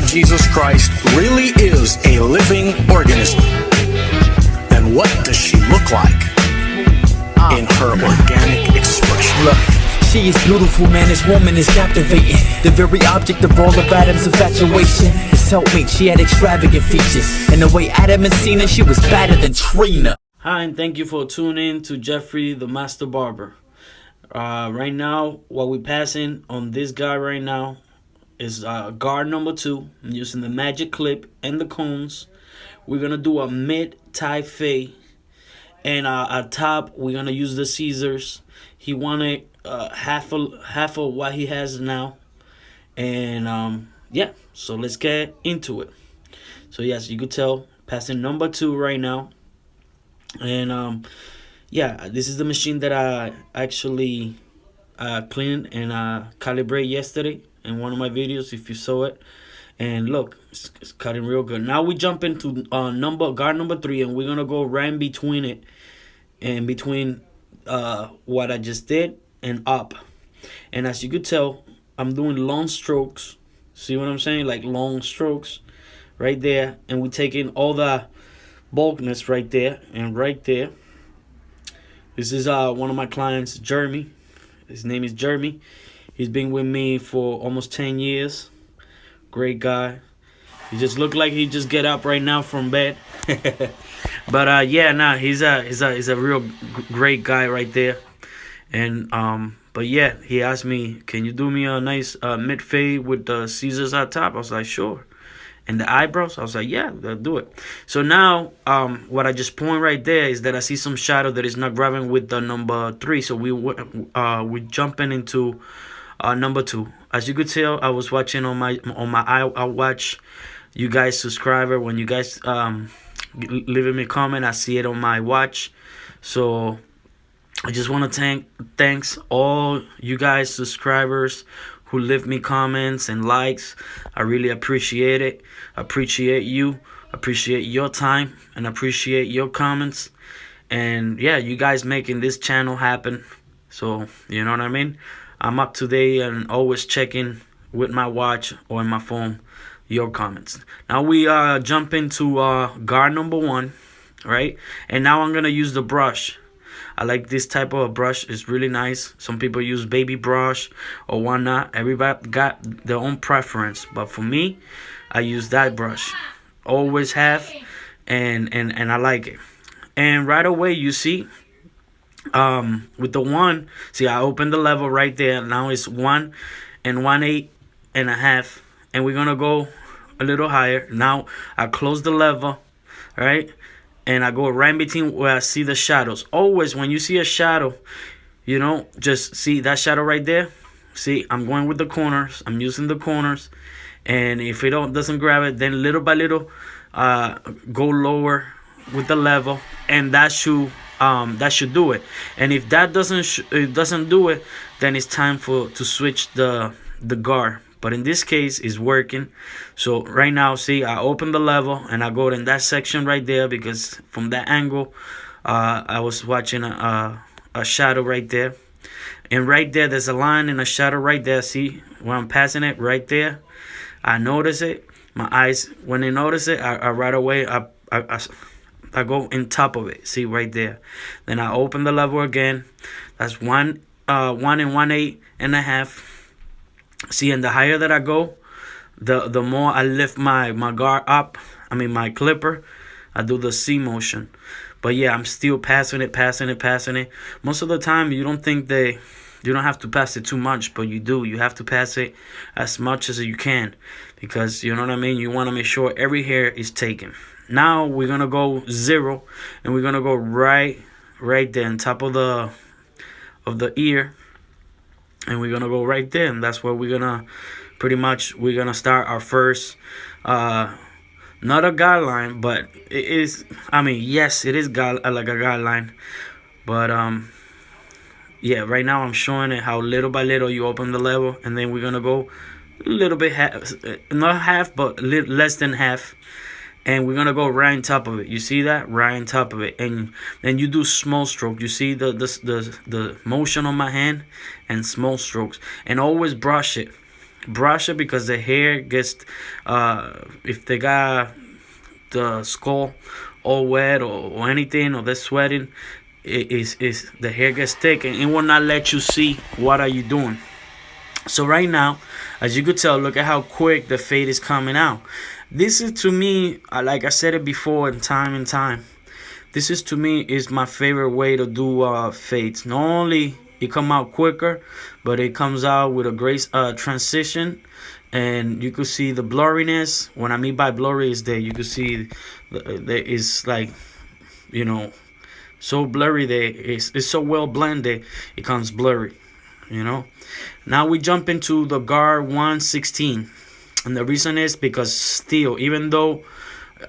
Jesus Christ really is a living organism, then what does she look like in her organic expression? Look, she is beautiful, man, this woman is captivating. The very object of all of Adam's infatuation. His helpmate, she had extravagant features, and the way Adam had seen her, she was better than Trina. Hi, and thank you for tuning in to Jeffrey the Master Barber. Right now, what we're passing on this guy right now is guard number 2. I'm using the magic clip and the cones. We're gonna do a mid-tie fade, and at top we're gonna use the scissors. He wanted half of what he has now, and yeah. So let's get into it. So yes, you could tell passing number 2 right now, and yeah, this is the machine that I actually cleaned and calibrated yesterday in one of my videos, if you saw it. And look, it's cutting real good. Now we jump into guard number 3, and we're gonna go right in between it, and between what I just did and up. And as you could tell, I'm doing long strokes. See what I'm saying? Like long strokes right there, and we're taking all the bulkness right there and right there. This is one of my clients, Jeremy. His name is Jeremy. He's been with me for almost 10 years. Great guy. He just looked like he just get up right now from bed. But yeah, nah, he's a real great guy right there. And but yeah, he asked me, can you do me a nice mid fade with the scissors at top? I was like, sure. And the eyebrows, I was like, yeah, I'll do it. So now, what I just point right there is that I see some shadow that is not grabbing with the number 3. So we jumping into number 2. As you could tell, I was watching on my I watch you guys subscriber. When you guys leaving me a comment, I see it on my watch. So I just want to thanks all you guys subscribers who leave me comments and likes. I really appreciate it. Appreciate you. Appreciate your time and appreciate your comments. And yeah, you guys making this channel happen. So, you know what I mean? I'm up to date and always checking with my watch or in my phone your comments. Now we jump into guard number 1, right? And now I'm gonna use the brush. I like this type of brush. It's really nice. Some people use baby brush or whatnot. Everybody got their own preference. But for me, I use that brush. Always have. And I like it. And right away, you see, with the 1, see, I opened the level right there. Now it's 1 and 1/8 and a half. And we're going to go a little higher. Now I close the level, right? And I go right in between where I see the shadows. Always when you see a shadow, you know, just see that shadow right there. See, I'm going with the corners. I'm using the corners. And if it doesn't grab it, then little by little, go lower with the level. And that should do it. And if that doesn't do it, then it's time to switch the guard. But in this case, it's working. So right now, see, I open the level and I go in that section right there because from that angle, I was watching a shadow right there. And right there, there's a line and a shadow right there. See, when I'm passing it right there, I notice it. My eyes, when they notice it, I right away, I go in top of it. See, right there. Then I open the level again. That's 1 and 1/8 and a half. See, and the higher that I go, the more I lift my guard up. I mean, my clipper. I do the C motion. But yeah, I'm still passing it. Most of the time, you don't think you don't have to pass it too much, but you do. You have to pass it as much as you can because, you know what I mean? You want to make sure every hair is taken. Now we're going to go 0, and we're going to go right there on top of the ear. And we're going to go right there. And that's where we're going to start our first, not a guideline, but it is, I mean, yes, it is like a guideline. But, yeah, right now I'm showing it how little by little you open the level. And then we're going to go a little bit, not half, but less than half. And we're gonna go right on top of it. You see that? Right on top of it. And then you do small stroke. You see the motion on my hand and small strokes. And always brush it. brush it because the hair gets, if they got the skull all wet or anything, or they're sweating, is the hair gets thick and it will not let you see what are you doing. So right now, as you could tell, look at how quick the fade is coming out. This is, to me, like I said it before and time, this is, to me, is my favorite way to do fades. Not only it come out quicker, but it comes out with a great transition, and you could see the blurriness. What I mean by blurry is that you could see there is like, you know, so blurry that it's so well blended it comes blurry, you know. Now we jump into the GAR 116, and the reason is because still, even though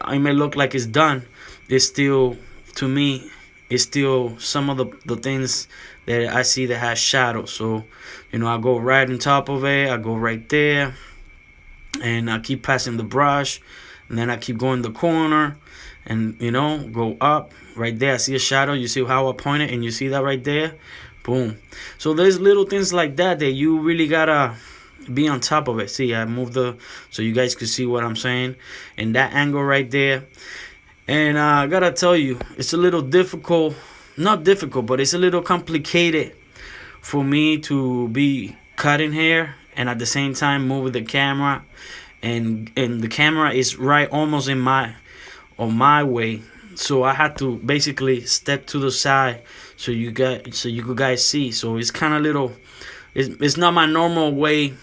it may look like it's done, it's still, to me, it's still some of the things that I see that has shadow. So, you know, I go right on top of it, I go right there, and I keep passing the brush, and then I keep going the corner, and, you know, go up right there. I see a shadow. You see how I point it, and you see that right there, boom. So there's little things like that you really gotta be on top of it. See, I moved so you guys could see what I'm saying, and that angle right there. And I gotta tell you, it's a little difficult, not difficult, but it's a little complicated for me to be cutting hair and at the same time moving the camera, and the camera is right almost on my way. So I had to basically step to the side so you could guys see. So it's kind of little, it's not my normal way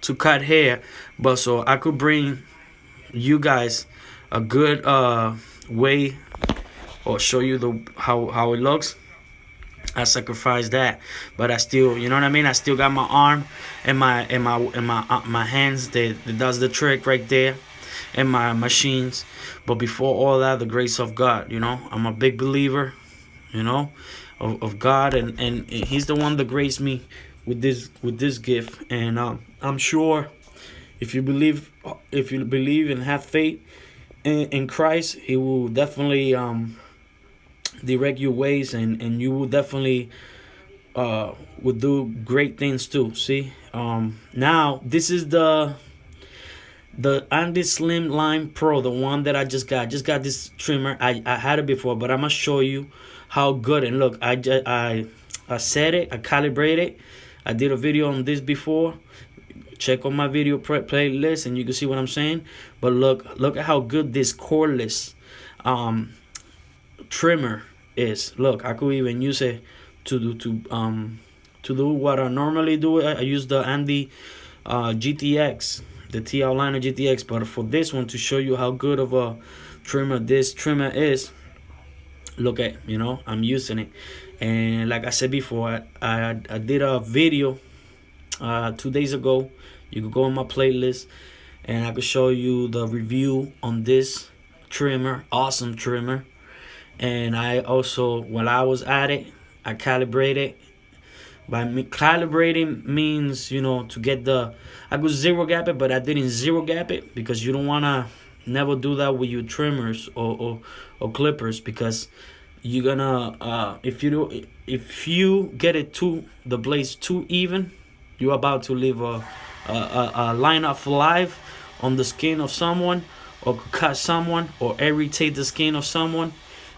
to cut hair, but so I could bring you guys a good way, or show you how it looks. I sacrificed that, but I still, you know what I mean, I still got my arm and my hands that does the trick right there, and my machines. But before all that, the grace of God, you know. I'm a big believer, you know, of God, and he's the one that graced me with this gift. And I'm sure if you believe and have faith in Christ, he will definitely direct your ways, and you will definitely will do great things too. See, now this is the Andy Slimline Pro, the one that I just got this trimmer. I had it before, but I'm gonna show you how good. And look, I set it, I calibrated. I did a video on this before. Check on my video playlist and you can see what I'm saying. But look at how good this cordless trimmer is. Look, I could even use it to do what I normally do. I use the Andy GTX, the TL Liner GTX, but for this one, to show you how good of a trimmer this trimmer is, look at, you know, I'm using it. And like I said before, I did a video 2 days ago. You could go on my playlist and I could show you the review on this trimmer, awesome trimmer. And I also, while I was at it, I calibrated. By calibrating means, you know, to get I could zero gap it, but I didn't zero gap it because you don't want to never do that with your trimmers or clippers, because you're gonna if you get it the blades too even, you're about to leave a line of life on the skin of someone, or cut someone, or irritate the skin of someone,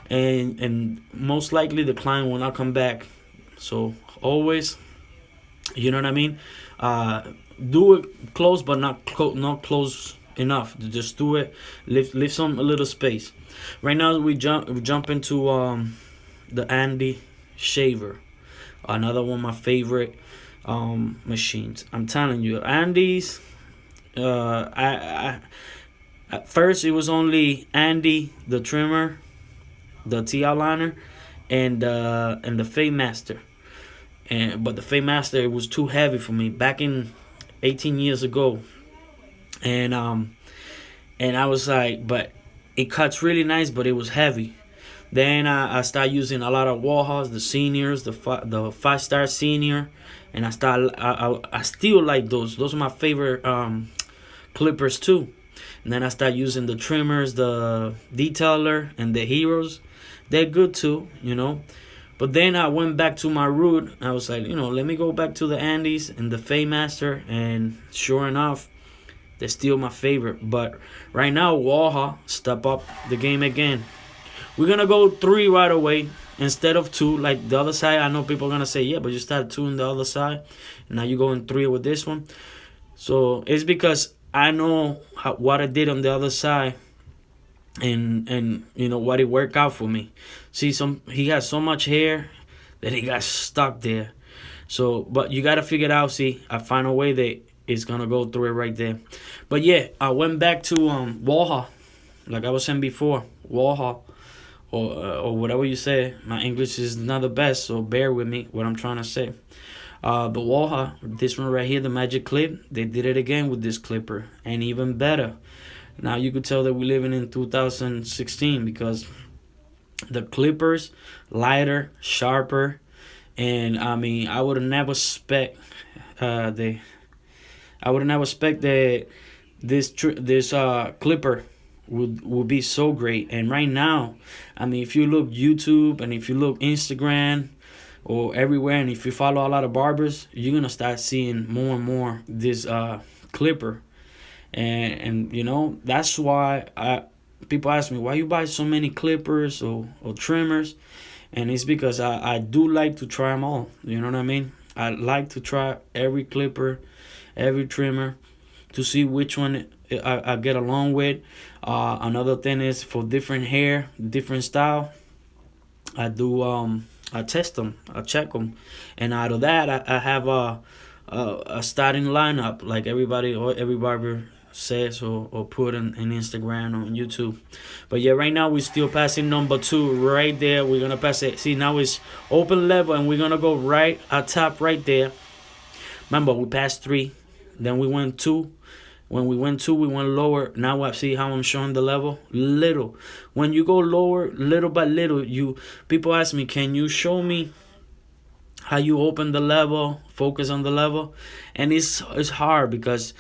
and most likely the client will not come back. So always, you know what I mean, do it close, but not close enough. Just do it, leave a little space. Right now we jump into the Andy shaver, another one of my favorite machines. I'm telling you, Andy's, I at first it was only Andy the trimmer, the TL Liner, and the Fade Master. But the Fade Master, it was too heavy for me back in 18 years ago. And I was like, but it cuts really nice, but it was heavy. Then I started using a lot of Warhols, the seniors, the 5-star senior, and I still like those. Those are my favorite clippers too. And then I started using the trimmers, the Detailer, and the Heroes. They're good too, you know. But then I went back to my root. I was like, let me go back to the Andes and the Faymaster, and sure enough, they're still my favorite. But right now, Waha step up the game again. We're gonna go 3 right away instead of 2 like the other side. I know people are gonna say, yeah, but you started 2 on the other side, and now you're going 3 with this one. So it's because I know what I did on the other side, and what it worked out for me. See, he has so much hair that he got stuck there. So, but you gotta figure it out. See, I find a way that it's gonna go through it right there. But yeah, I went back to Waha, like I was saying before, Waha, or whatever you say. My English is not the best, so bear with me what I'm trying to say. The Waha, this one right here, the Magic Clip, they did it again with this clipper, and even better. Now you could tell that we're living in 2016 because the clippers lighter, sharper, and I mean I would have never expect that this clipper would be so great. And right now, I mean, if you look YouTube and if you look Instagram or everywhere, and if you follow a lot of barbers, you're gonna start seeing more and more this clipper. And that's why people ask me, why you buy so many clippers or trimmers, and it's because I do like to try them all. You know what I mean? I like to try every clipper, every trimmer, to see which one I get along with. Another thing is for different hair, different style, I do I test them, I check them, and out of that I have a starting lineup like everybody or every barber says or put in Instagram or on YouTube. But yeah, right now we're still passing number 2 right there. We're gonna pass it. See, now it's open level, and we're gonna go right at top right there. Remember, we passed 3, then we went 2. When we went 2, we went lower. Now I see how I'm showing the level. Little. When you go lower, little by little, people ask me, can you show me how you open the level, focus on the level? And it's hard because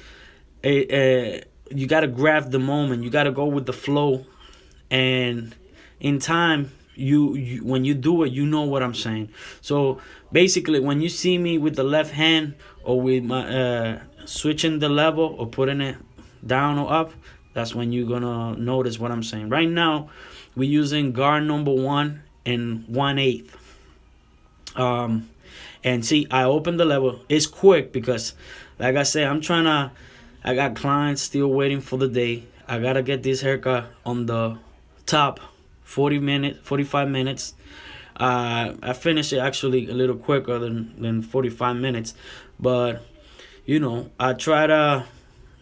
you got to grab the moment. You got to go with the flow, and in time, you when you do it, you know what I'm saying. So basically, when you see me with the left hand or with my switching the level or putting it down or up, that's when you're gonna notice what I'm saying. Right now, we're using guard number 1 and 1/8. And see, I open the level. It's quick because, like I said, I got clients still waiting for the day. I gotta get this haircut on the top 45 minutes. I finish it actually a little quicker than 45 minutes. But, I try to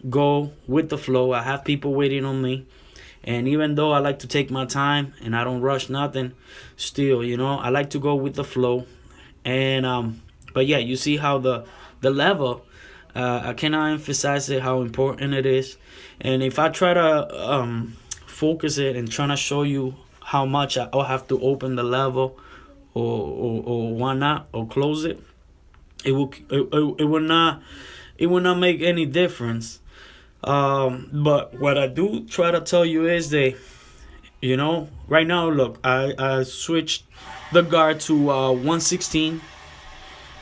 go with the flow. I have people waiting on me. And even though I like to take my time and I don't rush nothing, still, I like to go with the flow. And, but yeah, you see how the level, I cannot emphasize it, how important it is. And if I try to focus it and trying to show you how much I'll have to open the level or why not, or close it, it will not make any difference. But what I do try to tell you is that, right now, look, I switched the guard to 116.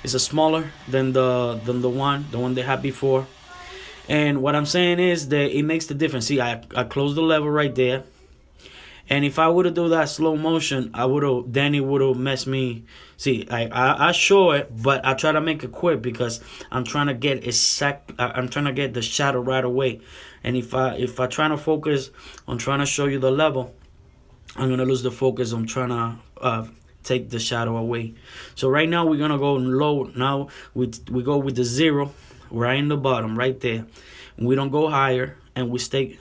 It's a smaller than the one they had before. And what I'm saying is that it makes the difference. See, I closed the level right there. And if I would have done that slow motion, Danny would have messed me. See, I show it, but I try to make it quick because I'm trying to get I'm trying to get the shadow right away. And if I try to focus on trying to show you the level, I'm gonna lose the focus on trying to take the shadow away. So right now we're gonna go low. Now we go with the 0 right in the bottom, right there. We don't go higher, and we stay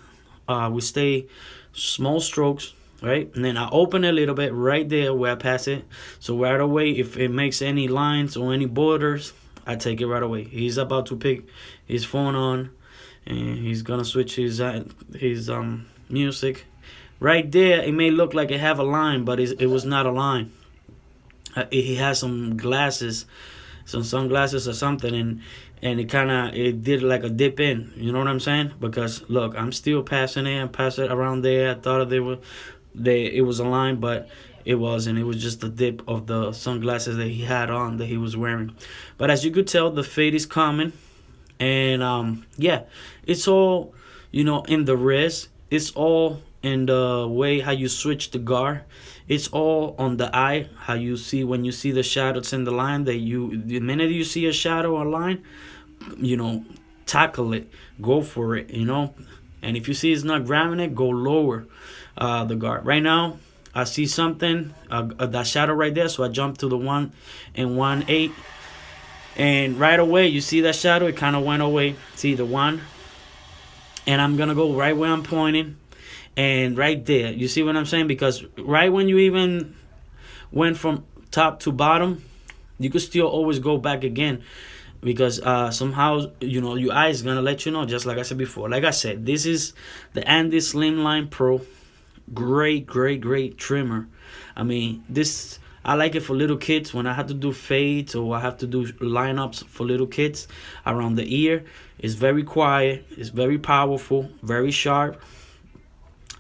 small strokes, right? And then I open a little bit right there where I pass it. So right away, if it makes any lines or any borders, I take it right away. He's about to pick his phone on, and he's gonna switch his music. Right there, it may look like it have a line, but it was not a line. He has some glasses, some sunglasses or something, and it did like a dip in. You know what I'm saying? Because look, I'm still passing it and pass it around there. I thought they were it was a line, but it wasn't. It was just the dip of the sunglasses that he had on, that he was wearing. But as you could tell, the fade is coming. And yeah, it's all, in the wrist. It's all in the way how you switch the guard. It's all on the eye, how you see when you see the shadows in the line, that the minute you see a shadow or line, tackle it, go for it, and if you see it's not grabbing it, go lower the guard. Right now I see something, that shadow right there, so I jump to the 1 and 1/8, and right away you see that shadow, it kind of went away. See the 1, and I'm gonna go right where I'm pointing, and right there, you see what I'm saying? Because right when you even went from top to bottom, you could still always go back again, because somehow your eye is gonna let you know. Just like I said before, like I said, this is the Andy Slimline Pro. Great trimmer. I mean, this, I like it for little kids when I have to do fades, or I have to do lineups for little kids around the ear. It's very quiet, it's very powerful, very sharp,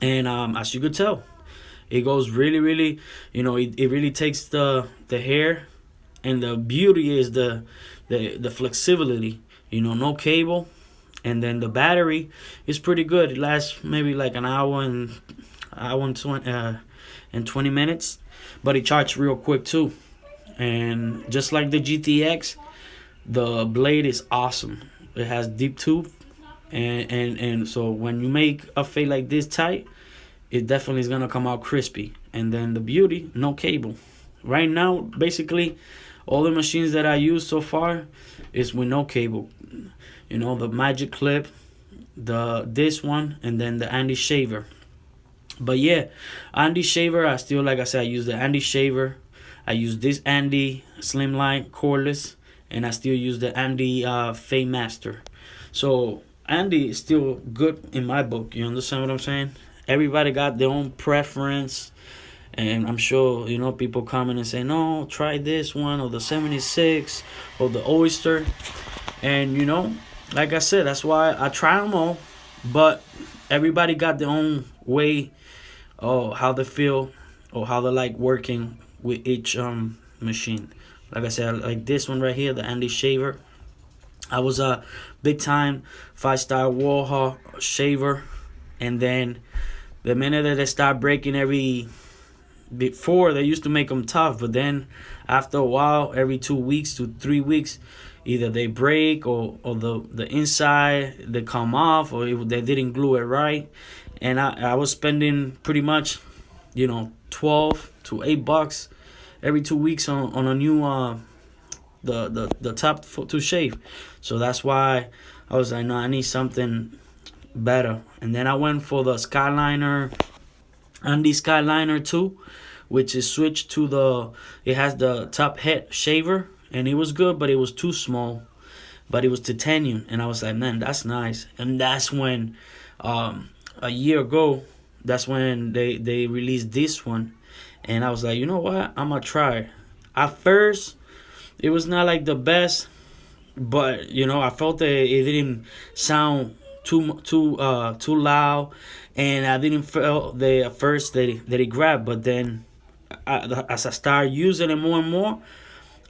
and as you could tell, it goes really, it really takes the hair. And the beauty is the flexibility, no cable. And then the battery is pretty good. It lasts maybe like an hour and 20 minutes, but it charges real quick too. And just like the GTX, the blade is awesome. It has deep tooth, and so when you make a fade like this tight, it definitely is gonna come out crispy. And then the beauty, no cable. Right now, basically, all the machines that I use so far is with no cable. The Magic Clip, this one, and then the Andy Shaver. But yeah, Andy Shaver, I still, like I said, I use the Andy Shaver. I use this Andy Slimline cordless, and I still use the Andy Fade Master. So Andy is still good in my book. You understand what I'm saying? Everybody got their own preference. And I'm sure, people come in and say, no, try this one, or the 76, or the Oyster. And, like I said, that's why I try them all. But everybody got their own way, or how they feel, or how they like working with each machine. Like I said, like this one right here, the Andy Shaver. I was a big time 5-star Warhol shaver. And then the minute that they start breaking before, they used to make them tough, but then after a while, every 2 weeks to 3 weeks, either they break, or the inside, they come off, or they didn't glue it right. And I was spending pretty much, $12 to $8 every 2 weeks on a new the top to shave. So that's why I was like, no, I need something better. And then I went for the Skyliner, Andy Skyliner 2, which is switched to it has the top head shaver, and it was good, but it was too small, but it was titanium. And I was like, man, that's nice. And that's when a year ago, that's when they released this one, and I was like, you know what, I'm gonna try. At first it was not like the best, but I felt that it didn't sound too loud, and I didn't feel at first that it grabbed. But then as I started using it more and more,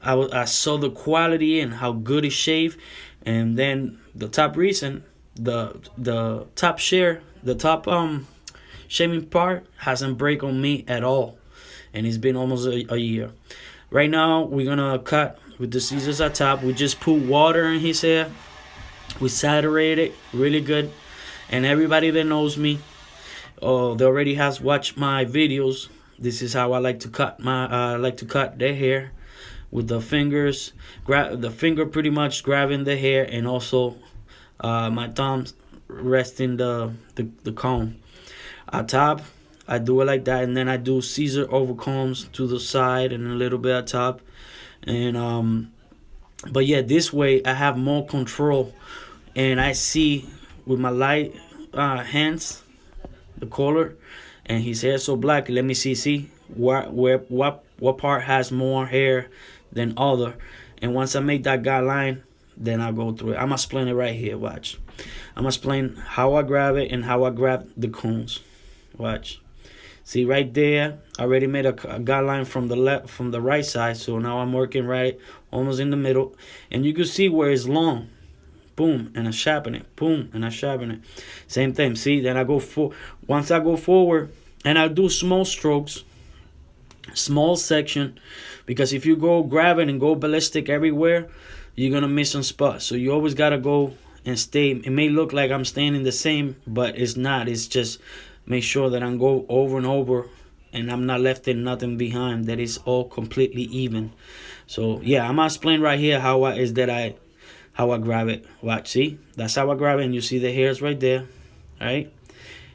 I saw the quality and how good it shaved. And then the top reason, the top shaving part hasn't break on me at all, and it's been almost a year. Right now we're gonna cut with the scissors at top. We just put water in his hair, we saturate it really good. And everybody that knows me, they already has watched my videos. This is how I like to cut their hair, with the fingers, grab the finger pretty much grabbing the hair, and also my thumbs resting the comb. At top, I do it like that, and then I do scissor over combs to the side and a little bit at top. And but yeah, this way I have more control, and I see with my light hands the color. And his hair so black. Let me see what part has more hair than other. And once I make that guideline, then I go through it. I'm gonna explain it right here. Watch. I'm gonna explain how I grab it and how I grab the cones. Watch. See right there, I already made a guideline from the left, from the right side. So now I'm working right, almost in the middle, and you can see where it's long. Boom, and I sharpen it. Boom, and I sharpen it. Same thing. See, then I go for once I go forward, and I do small strokes, small section, because if you go grab it and go ballistic everywhere, you're gonna miss some spots. So you always gotta go and stay. It may look like I'm staying in the same, but it's not. It's just make sure that I'm go over and over, and I'm not left in nothing behind. That is all completely even. So yeah, I'm gonna explain right here how I grab it. Watch, see, that's how I grab it, and you see the hairs right there, right?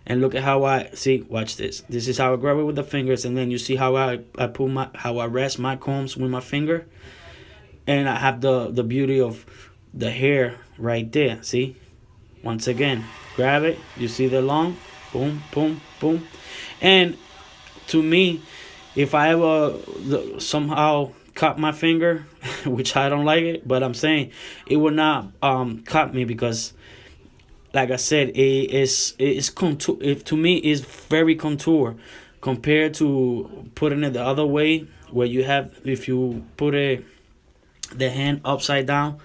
And look at how I see. Watch this. This is how I grab it with the fingers, and then you see how I pull how I rest my combs with my finger, and I have the beauty of the hair right there. See, once again, grab it. You see the long, boom, boom, boom, and to me, if I ever somehow cut my finger, which I don't like it, but I'm saying it will not cut me because, like I said, it's contour. If to me, it's very contour compared to putting it the other way, where you have, if you put the hand upside down,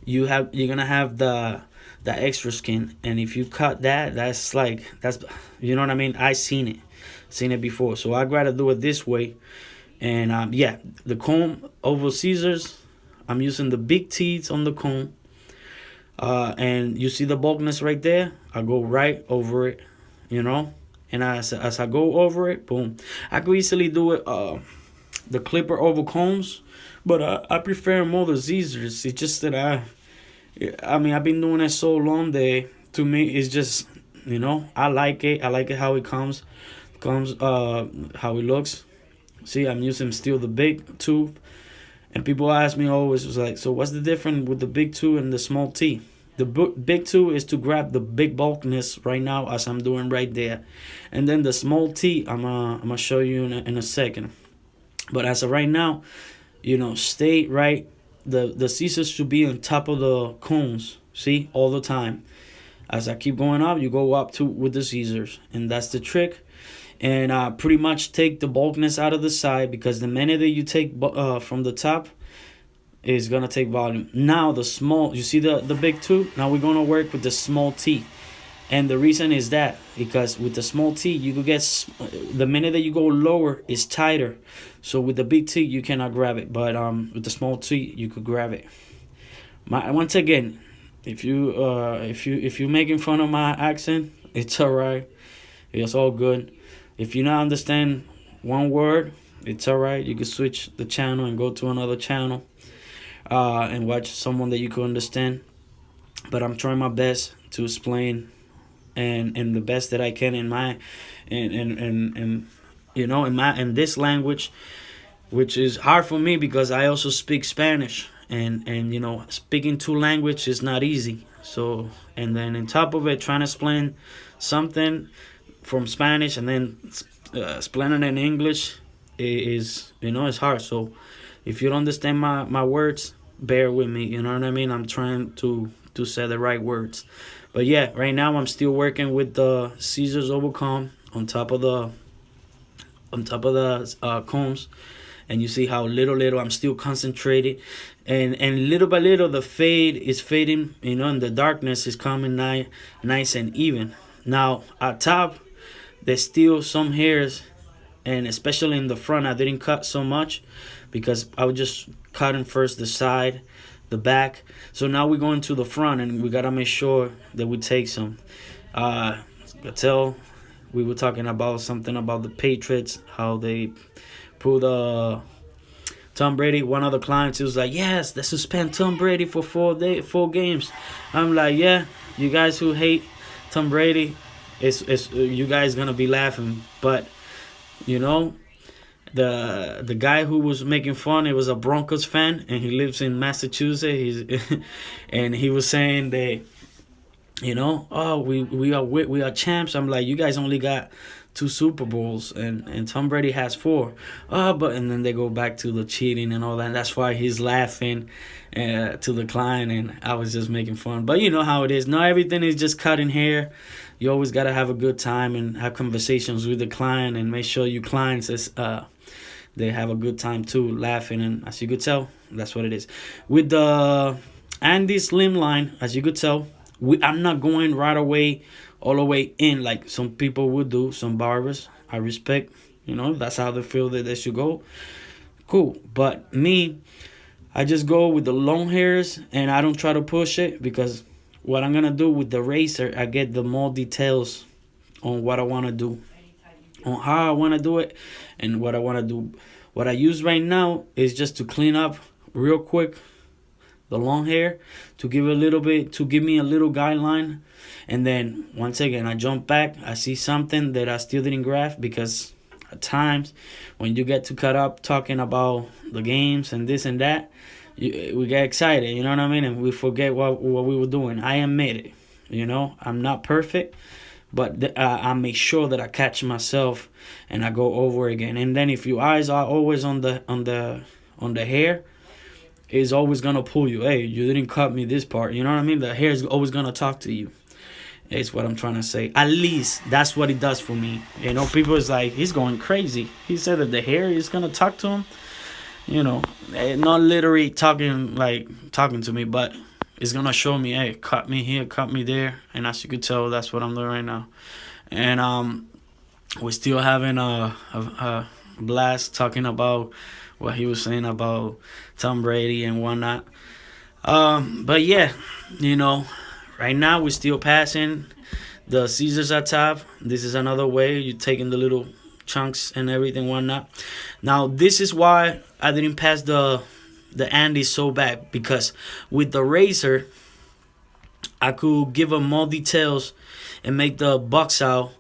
you're gonna have the extra skin, and if you cut that's you know what I mean. I seen it before, so I'd rather do it this way. And yeah, the comb over scissors, I'm using the big teeth on the comb. And you see the bulkiness right there, I go right over it, you know. And as I go over it, boom, I could easily do it the clipper over combs, but I prefer more the scissors. It's just that I mean, I've been doing it so long that to me it's just, you know, I like it how it comes how it looks. See, I'm using still the big tooth, and people ask me always, was like, so what's the difference with the big tooth and the small T? The big tooth is to grab the big bulkiness right now, as I'm doing right there, and then the small T I'm gonna show you in a second. But as of right now, you know, stay right. The scissors should be on top of the cones. See, all the time. As I keep going up, you go up to with the scissors, and that's the trick. And pretty much take the bulkiness out of the side, because the minute that you take from the top, is gonna take volume. Now the small, you see the big tooth. Now we're gonna work with the small T, and the reason is that because with the small T you could get the minute that you go lower is tighter. So with the big T you cannot grab it, but with the small T you could grab it. Once again, if you're making fun of my accent, it's alright. It's all good. If you not understand one word, it's alright. You can switch the channel and go to another channel and watch someone that you can understand. But I'm trying my best to explain and the best that I can in my in you know, in this language, which is hard for me because I also speak Spanish, and you know, speaking two languages is not easy. So, and then on top of it, trying to explain something from Spanish and then explaining it in English is, you know, it's hard. So if you don't understand my words, bear with me, you know what I mean. I'm trying to say the right words. But yeah, right now I'm still working with the scissors over comb on top of the combs, and you see how little I'm still concentrated, and little by little the fade is fading, you know, and the darkness is coming nice and even. Now at top, there's still some hairs, and especially in the front, I didn't cut so much because I was just cutting first the side, the back. So now we're going to the front, and we gotta make sure that we take some. We were talking about something about the Patriots, how they pulled Tom Brady. One of the clients, he was like, yes, they suspend Tom Brady for 4 games. I'm like, yeah, you guys who hate Tom Brady, it's you guys gonna be laughing, but you know, the guy who was making fun, it was a Broncos fan, and he lives in Massachusetts. And he was saying that, you know, oh, we are champs. I'm like, you guys only got 2 Super Bowls, and Tom Brady has 4. And then they go back to the cheating and all that. And that's why he's laughing to the client, and I was just making fun. But you know how it is. Not everything is just cutting hair. you always got to have a good time and have conversations with the client, and make sure your clients is they have a good time too, laughing. And as you could tell, that's what it is with the Andy Slimline. As you could tell, I'm not going right away all the way in like some people would do, some barbers. I respect, that's how they feel that they should go. Cool. But me, I just go with the long hairs, and I don't try to push it, because what I'm gonna do with the razor, I get the more details on what I want to do, on how I want to do it, and what I want to do. What I use right now is just to clean up real quick the long hair, to give me a little guideline. And then once again, I jump back, I see something that I still didn't grasp, because at times when you get to cut up talking about the games and this and that, we get excited, you know what I mean, and we forget what we were doing. I admit it, I'm not perfect, but I make sure that I catch myself and I go over again. And then if your eyes are always on the hair, it's always gonna pull you. Hey, you didn't cut me this part, you know what I mean? The hair is always gonna talk to you. It's what I'm trying to say. At least that's what it does for me. People is like, he's going crazy. He said that the hair is gonna talk to him. Not literally talking to me, but it's gonna show me, hey, cut me here, cut me there. And as you could tell, that's what I'm doing right now. And we're still having a blast talking about what he was saying about Tom Brady and whatnot. But yeah, right now we're still passing the Caesars at top. This is another way you're taking the little chunks and everything, whatnot. Now this is why I didn't pass the Andy so bad, because with the razor I could give them more details and make the box out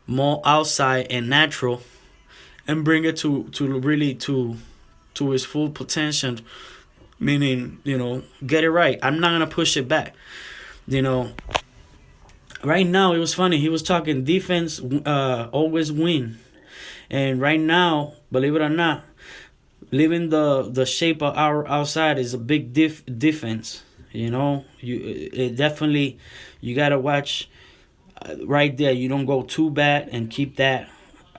more outside and natural, and bring it to really to its full potential, meaning get it right. I'm not gonna push it back. Right now it was funny, he was talking defense always win, and right now, believe it or not, leaving the shape of our outside is a big defense. It definitely, you gotta watch right there. You don't go too bad, and keep that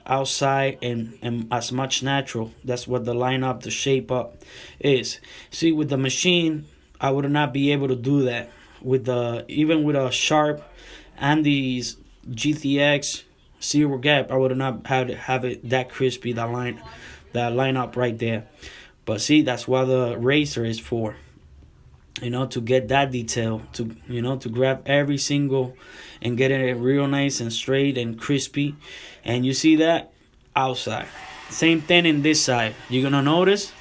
outside and as much natural. That's what the lineup, the shape up is. See, with the machine, I would not be able to do that. Even with a sharp and these GTX zero gap, I would not have it that crispy, that line up right there. But see, that's what the razor is for, to get that detail, to grab every single and get it real nice and straight and crispy. And you see that outside, same thing in this side. You're gonna notice,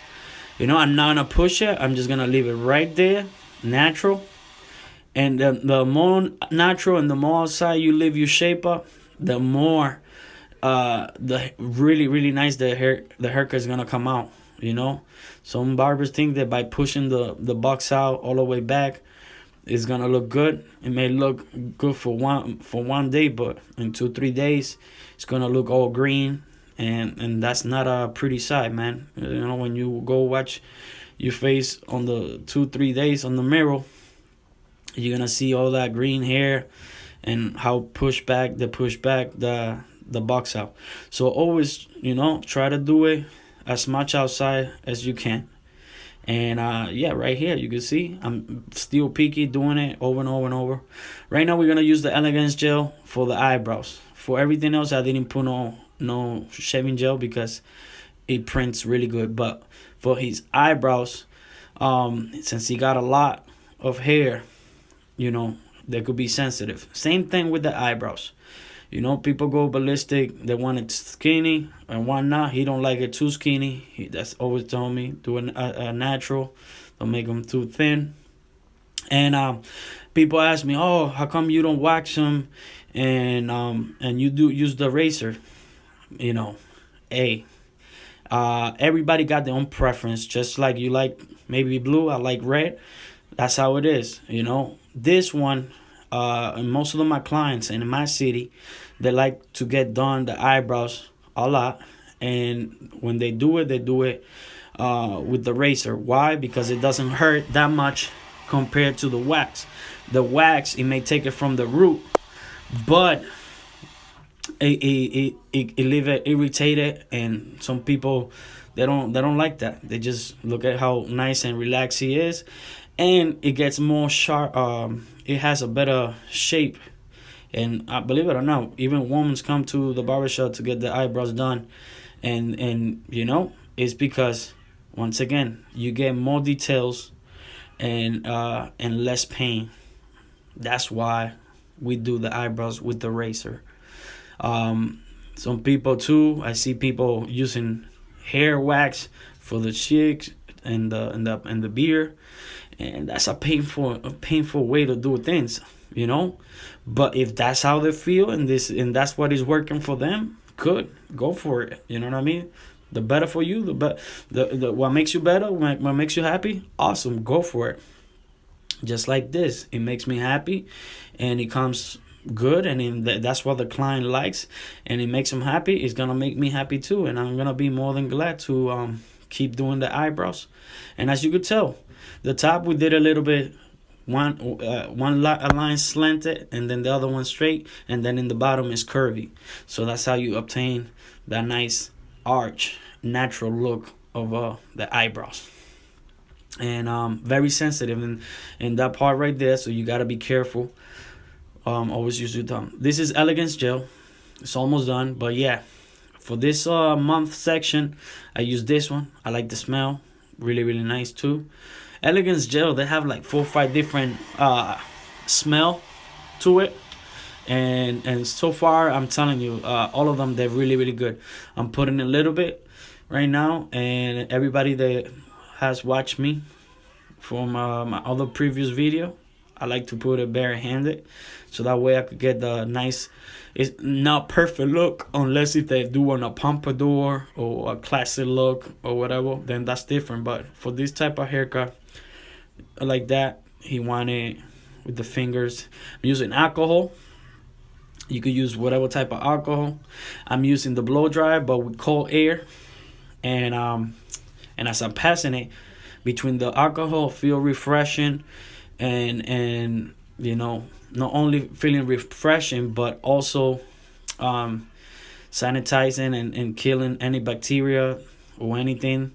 I'm not gonna push it, I'm just gonna leave it right there, natural. And the more natural and the more outside you leave your shape up, the more the really, really nice the haircut is gonna come out. Some barbers think that by pushing the box out all the way back, it's gonna look good. It may look good for one day, but in 2-3 days, it's gonna look all green, and that's not a pretty sight, man. When you go watch your face on the 2-3 days on the mirror, you're gonna see all that green hair and how push back the box out. So always, try to do it as much outside as you can. And yeah, right here you can see I'm still picky, doing it over and over and over. Right now we're gonna use the Elegance gel for the eyebrows. For everything else, I didn't put no shaving gel because it prints really good. But for his eyebrows, since he got a lot of hair, they could be sensitive. Same thing with the eyebrows. People go ballistic. They want it skinny and whatnot. He don't like it too skinny. That's always told me, do a natural. Don't make them too thin. And people ask me, oh, how come you don't wax them and you do use the razor? Everybody got their own preference. Just like you like maybe blue, I like red. That's how it is. This one, and most of my clients in my city, they like to get done the eyebrows a lot, and when they do it with the razor. Why? Because it doesn't hurt that much compared to the wax. The wax, it may take it from the root, but it leave it irritated, and some people they don't like that. They just look at how nice and relaxed he is, and it gets more sharp. It has a better shape, and believe it or not, even women come to the barbershop to get the eyebrows done, and it's because once again you get more details and less pain. That's why we do the eyebrows with the razor. Some people too, I see people using hair wax for the cheeks and the beard, and that's a painful way to do things, But if that's how they feel, and that's what is working for them, good, go for it. You know what I mean? The better for you, the what makes you better, what makes you happy, awesome, go for it. Just like this, it makes me happy, and it comes good, and that's what the client likes, and it makes him happy. It's gonna make me happy too, and I'm gonna be more than glad to keep doing the eyebrows. And as you could tell, the top we did a little bit, one line slanted, and then the other one straight, and then in the bottom is curvy. So that's how you obtain that nice arch, natural look of the eyebrows. And very sensitive in that part right there, so you gotta be careful. Always use your thumb. This is Elegance Gel. It's almost done, but yeah, for this month section, I use this one. I like the smell, really nice too. Elegance Gel, they have like 4 or 5 different smell to it, and so far I'm telling you, all of them, they're really good. I'm putting a little bit right now, and everybody that has watched me from my other previous video, I like to put it barehanded, so that way I could get the nice, it's not perfect look, unless if they do on a pompadour or a classic look or whatever, then that's different. But for this type of haircut like that, he wanted with the fingers. I'm using alcohol. You could use whatever type of alcohol. I'm using the blow dry, but with cold air, and as I'm passing it between the alcohol, feel refreshing, and not only feeling refreshing, but also sanitizing and killing any bacteria or anything.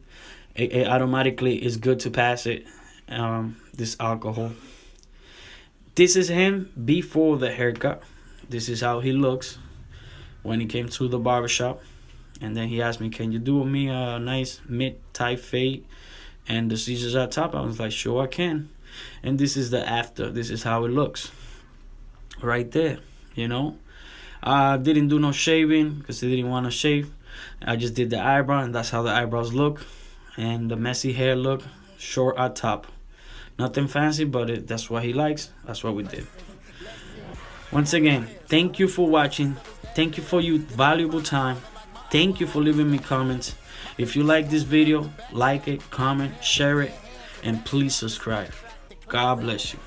It automatically is good to pass it, this alcohol. This is him before the haircut. This is how he looks when he came to the barbershop. And then he asked me, can you do me a nice mid-type fade and the scissors at top? I was like, sure I can. And this is the after. This is how it looks right there. I didn't do no shaving because I didn't want to shave. I just did the eyebrow, and that's how the eyebrows look, and the messy hair look, short at top. Nothing fancy, but that's what he likes. That's what we did. Once again, thank you for watching. Thank you for your valuable time. Thank you for leaving me comments. If you like this video, like it, comment, share it, and please subscribe. God bless you.